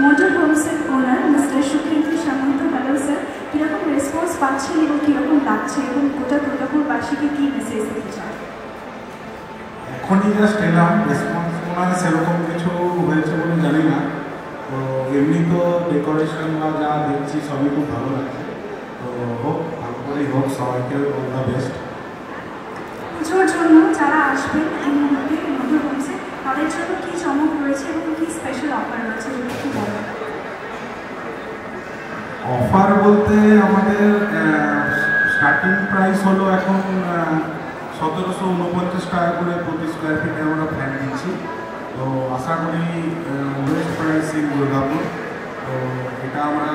Model হোমসের ওনার mister Sukhendu সামন্ত। Hello sir, কীরকম response পাচ্ছেন এবং কীরকম লাগছে এবং গোটা দুর্গাপুরবাসীকে কী মেসেজ দিতে চান? এখনই জাস্ট এলাম, রেসপন্স ওনার সেরকম কিছু হয়েছে বলে জানি না। তো এমনি তো ডেকোরেশন বা যা দেখছি সবই খুব ভালো লাগছে। তো হোক, ভালো করেই হোক, সবাইকে অল দ্য বেস্ট। পুজোর জন্য যারা আসবেন এই মুহূর্তে মডেল হোমসে, তাদের জন্য কী চমক রয়েছে এবং কী স্পেশাল অফার রয়েছে যদি একটু বলেন? অফার বলতে আমাদের স্টার্টিং প্রাইস হলো এখন 1749 টাকা করে প্রতি স্কোয়ার ফিটে আমরা ফ্ল্যাট দিচ্ছি। তো আশা করি বেস্ট প্রাইস ইন দুর্গাপুর। তো এটা আমরা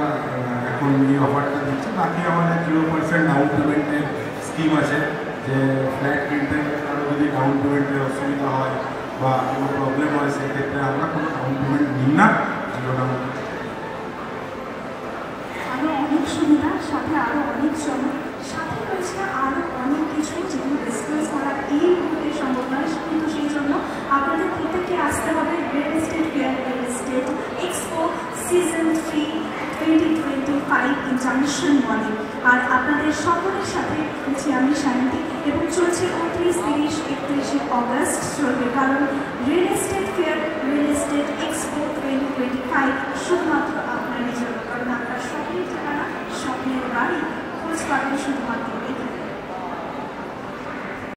এখন এই অফারটা দিচ্ছি। বাকি আমাদের 0% ডাউন পেমেন্টের স্কিম আছে, যে ফ্ল্যাট কিনতে কারো যদি ডাউন পেমেন্টের অসুবিধা হয় বা কোনো প্রবলেম হয় সেক্ষেত্রে আমরা কোনো ডাউন পেমেন্ট নিই না, 0 ডাউন। আরও অনেক সুবিধা, সাথে আরও অনেক চমক, সাথে রয়েছে আরও অনেক কিছু যেগুলো ডিসকাস করা এই মুহূর্তে সম্ভব নয়, কিন্তু সেই জন্য আপনাদের প্রত্যেককে আসতে হবে real estate fair, real estate expo season 3 2025 in junction মলে। আর আপনাদের সকলের সাথে হচ্ছে আমি শান্তি, এবং চলছে 29, 30, 31 অগস্ট চলবে, কারণ real estate fair, real estate